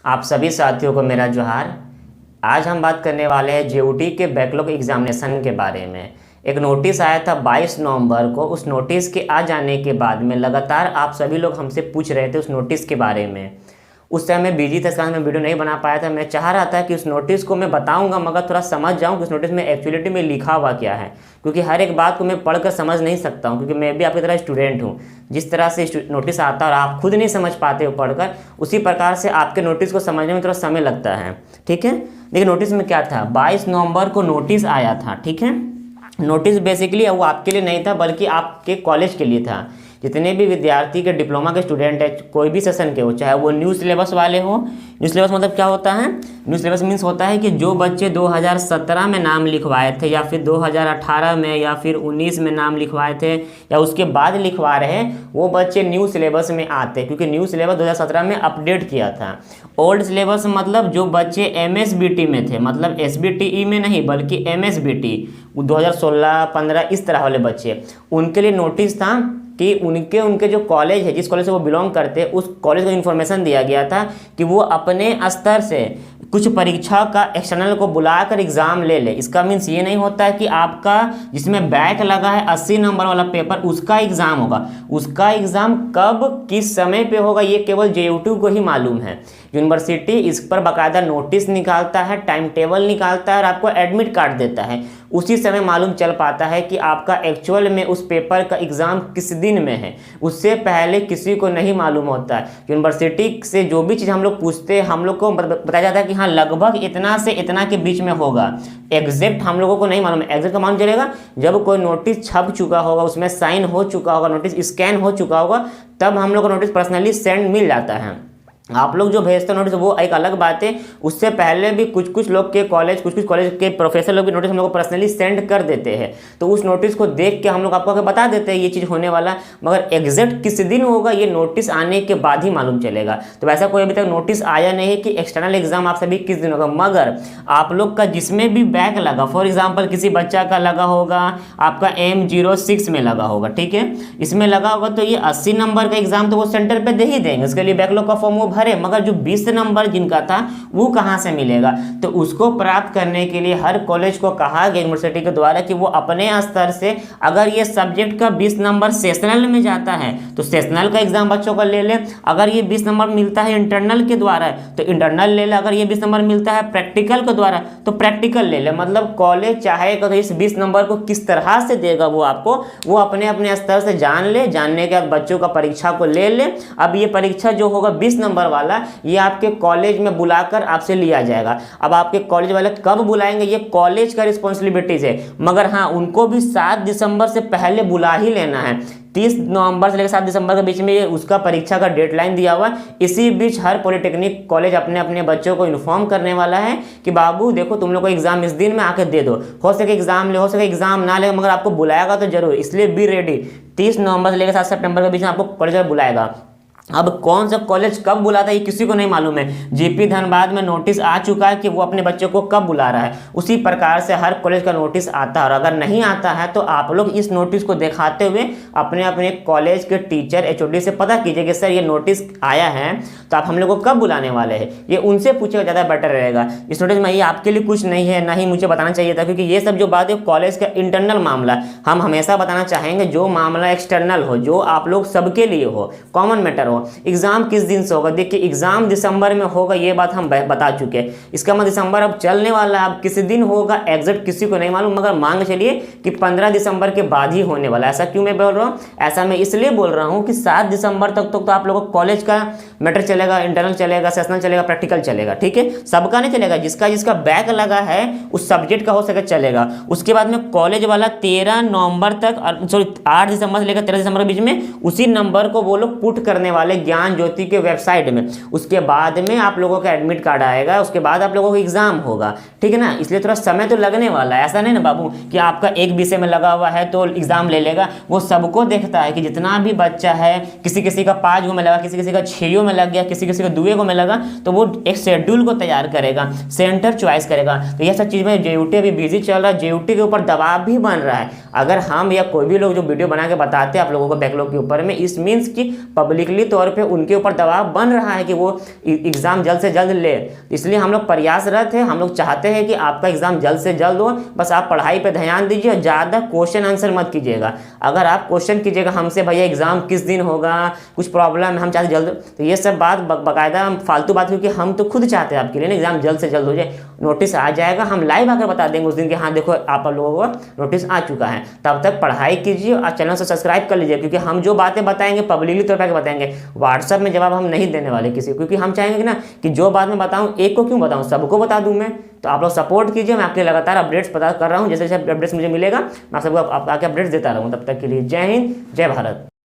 आप सभी साथियों को मेरा जोहार। आज हम बात करने वाले हैं जेयूटी के बैकलॉग एग्जामिनेशन के बारे में। एक नोटिस आया था 22 नवंबर को। उस नोटिस के आ जाने के बाद में लगातार आप सभी लोग हमसे पूछ रहे थे उस नोटिस के बारे में। उस समय मैं बिजी था, इस कारण मैं वीडियो नहीं बना पाया था। मैं चाह रहा था कि उस नोटिस को मैं बताऊंगा मगर थोड़ा समझ जाऊं कि उस नोटिस में एक्चुअलिटी में लिखा हुआ क्या है, क्योंकि हर एक बात को मैं पढ़कर समझ नहीं सकता हूं, क्योंकि मैं भी आपकी तरह स्टूडेंट हूं। जिस तरह से नोटिस आता है और आप खुद नहीं समझ पाते हो पढ़कर, उसी प्रकार से आपके नोटिस को समझने में थोड़ा समय लगता है। ठीक है, देखिए नोटिस में क्या था। 22 नवंबर को नोटिस आया था। ठीक है, नोटिस बेसिकली वो आपके लिए नहीं था बल्कि आपके कॉलेज के लिए था। जितने भी विद्यार्थी के डिप्लोमा के स्टूडेंट है, कोई भी सेशन के हो, चाहे वो न्यू सिलेबस वाले हो। न्यू सिलेबस मतलब क्या होता है? न्यू सिलेबस मीन्स होता है कि जो बच्चे 2017 में नाम लिखवाए थे या फिर 2018 में या फिर 19 में नाम लिखवाए थे या उसके बाद लिखवा रहे हैं, वो बच्चे न्यू सिलेबस में आते हैं, क्योंकि न्यू सिलेबस 2017 में अपडेट किया था। ओल्ड सिलेबस मतलब जो बच्चे MSBT में थे, मतलब SBTE में नहीं बल्कि MSBT 2016-15 इस तरह वाले बच्चे, उनके लिए नोटिस था कि उनके जो कॉलेज है, जिस कॉलेज से वो बिलोंग करते हैं, उस कॉलेज को इन्फॉर्मेशन दिया गया था कि वो अपने स्तर से कुछ परीक्षा का एक्सटर्नल को बुलाकर एग्जाम ले ले। इसका मीन्स ये नहीं होता है कि आपका जिसमें बैक लगा है 80 नंबर वाला पेपर, उसका एग्जाम होगा। उसका एग्जाम कब किस समय पे होगा ये केवल JUT को ही मालूम है। यूनिवर्सिटी इस पर बाकायदा नोटिस निकालता है, टाइम टेबल निकालता है और आपको एडमिट कार्ड देता है। उसी समय मालूम चल पाता है कि आपका एक्चुअल में उस पेपर का एग्ज़ाम किस दिन में है। उससे पहले किसी को नहीं मालूम होता है। यूनिवर्सिटी से जो भी चीज़ हम लोग पूछते हैं, हम लोग को बताया जाता है कि हाँ लगभग इतना से इतना के बीच में होगा। एग्जैक्ट हम लोगों को नहीं मालूम है। एग्जैक्ट का मालूम चलेगा जब कोई नोटिस छप चुका होगा, उसमें साइन हो चुका होगा, नोटिस स्कैन हो चुका होगा, तब हम लोग को नोटिस पर्सनली सेंड मिल जाता है। आप लोग जो भेजते हो नोटिस वो एक अलग बात है। उससे पहले भी कुछ लोग के कॉलेज, कुछ कॉलेज के प्रोफेसर लोग भी नोटिस हम लोग को पर्सनली सेंड कर देते हैं। तो उस नोटिस को देख के हम लोग आपको बता देते हैं ये चीज़ होने वाला, मगर एग्जैक्ट किस दिन होगा ये नोटिस आने के बाद ही मालूम चलेगा। तो वैसा कोई अभी तक नोटिस आया नहीं है कि एक्सटर्नल एग्जाम आप सभी किस दिन होगा। मगर आप लोग का जिसमें भी बैक लगा, फॉर एग्जाम्पल किसी बच्चा का लगा होगा, आपका M06 में लगा होगा, ठीक है, इसमें लगा होगा, तो ये 80 नंबर का एग्जाम तो वो सेंटर पर दे ही देंगे। उसके लिए बैकलॉग का फॉर्म वो भरे, मगर जो 20 नंबर जिनका था वो कहां से मिलेगा? तो उसको प्राप्त करने के लिए हर कॉलेज को कहा गया यूनिवर्सिटी के द्वारा कि वो अपने स्तर से, अगर ये सब्जेक्ट का 20 नंबर सेशनल में जाता है तो सेशनल का एग्जाम बच्चों का ले ले। अगर ये 20 नंबर मिलता है इंटरनल के द्वारा तो इंटरनल ले ले। अगर ये 20 नंबर मिलता है प्रैक्टिकल के द्वारा तो प्रैक्टिकल ले ले। मतलब कॉलेज चाहेगा तो इस 20 नंबर को किस तरह से देगा वो आपको, वो अपने अपने स्तर से जान ले। जानने के बाद बच्चों का परीक्षा को ले ले। अब ये परीक्षा जो होगा 20 नंबर वाला, ये आपके कॉलेज में बुलाकर आपसे लिया जाएगा। अब आपके कॉलेज वाले कब बुलाएंगे ये कॉलेज का रिस्पॉन्सिबिलिटीज है, मगर हाँ उनको भी 7 दिसंबर से पहले बुला ही लेना है। 30 नवंबर से लेकर 7 दिसंबर के बीच में ये उसका परीक्षा का डेडलाइन दिया हुआ है। इसी बीच हर पॉलिटेक्निक कॉलेज अपने अपने बच्चों को इन्फॉर्म करने वाला है कि बाबू देखो तुम लोग को एग्जाम इस दिन में आके दे दो। हो सके एग्जाम ले, हो सके एग्जाम ना ले, मगर आपको बुलाएगा तो जरूर, इसलिए बी रेडी। 30 नवंबर से लेकर 7 सितंबर के बीच में आपको कॉलेज बुलाएगा। अब कौन सा कॉलेज कब बुलाता है ये किसी को नहीं मालूम है। JP धनबाद में नोटिस आ चुका है कि वो अपने बच्चों को कब बुला रहा है। उसी प्रकार से हर कॉलेज का नोटिस आता है, और अगर नहीं आता है तो आप लोग इस नोटिस को दिखाते हुए अपने अपने कॉलेज के टीचर HOD से पता कीजिए कि सर ये नोटिस आया है तो आप हम लोग को कब बुलाने वाले हैं। ये उनसे पूछेगा, ज़्यादा बेटर रहेगा। इस नोटिस में ये आपके लिए कुछ नहीं है, ना ही मुझे बताना चाहिए था, क्योंकि ये सब जो बात है कॉलेज का इंटरनल मामला। हम हमेशा बताना चाहेंगे जो मामला एक्सटर्नल हो, जो आप लोग सबके लिए हो, कॉमन मैटर हो। एग्जाम किस दिन से होगा? देखिए एग्जाम दिसंबर में होगा, ये बात हम बता चुके हैं। इसका मतलब दिसंबर अब चलने वाला है, अब किस दिन होगा एग्जैक्ट किसी को नहीं मालूम, मगर मान के चलिए कि 15 दिसंबर के बाद ही होने वाला है। ऐसा क्यों मैं बोल रहा हूँ? ऐसा मैं इसलिए बोल रहा हूँ कि 7 दिसंबर तक तो आप लोगों को कॉलेज का मैटर चलेगा, इंटरनल चलेगा, सेशनल चलेगा, प्रैक्टिकल चलेगा, ठीक है, सबका नहीं चलेगा। जिसका जिसका बैक लगा है उस सब्जेक्ट का हो सके चलेगा। उसके बाद में कॉलेज वाला 13 नवंबर तक, सॉरी 8 दिसंबर से लेकर 13 दिसंबर के बीच में उसी नंबर को वो लोग पुट करने वाले ज्ञान ज्योति के वेबसाइट में। उसके बाद में आप लोगों का एडमिट कार्ड आएगा, उसके बाद आप लोगों को एग्जाम होगा, ठीक है ना। इसलिए थोड़ा समय तो लगने वाला है। ऐसा नहीं ना बाबू कि आपका एक विषय में लगा हुआ है तो एग्जाम ले लेगा। वो सबको देखता है कि जितना भी बच्चा है, किसी किसी का 5 में लगा, किसी किसी का 6 में लग गया, किसी किसी का 2 में लगा, तो वो एक शेड्यूल को तैयार करेगा, सेंटर चॉइस करेगा। तो यह सब चीज़ में JUT अभी बिजी चल रहा है, JUT के ऊपर दबाव भी बन रहा है। अगर हम या कोई भी लोग जो वीडियो बना के बताते हैं आप लोगों को बैकलॉग के ऊपर में, इस मीन्स की पब्लिकली तो तौर पे उनके ऊपर दबाव बन रहा है कि वो एग्ज़ाम जल्द से जल्द ले। इसलिए हम लोग प्रयासरत हैं, हम लोग चाहते हैं कि आपका एग्ज़ाम जल्द से जल्द हो। बस आप पढ़ाई पे ध्यान दीजिए और ज़्यादा क्वेश्चन आंसर मत कीजिएगा। अगर आप क्वेश्चन कीजिएगा हमसे भैया एग्ज़ाम किस दिन होगा, कुछ प्रॉब्लम है, हम चाहते जल्द, तो ये सब बात बाकायदा फालतू बात, क्योंकि हम तो खुद चाहते हैं आपके लिए ना एग्ज़ाम जल्द से जल्द हो जाए। नोटिस आ जाएगा, हम लाइव आकर बता देंगे उस दिन कि हाँ देखो आप लोगों को नोटिस आ चुका है। तब तक पढ़ाई कीजिए और चैनल से सब्सक्राइब कर लीजिए, क्योंकि हम जो बातें बताएंगे पब्लिकली तौर पर बताएंगे। व्हाट्सएप में जवाब हम नहीं देने वाले किसी को, क्योंकि हम चाहेंगे ना कि जो बात मैं बताऊं एक को क्यों बताऊं, सबको बता दूं मैं। तो आप लोग सपोर्ट कीजिए, मैं आपके लगातार अपडेट्स पता कर रहा हूं, जैसे जैसे अपडेट्स मुझे मिलेगा मैं आप सबको आके अपडेट्स देता रहूँ। तब तक के लिए जय हिंद, जय भारत।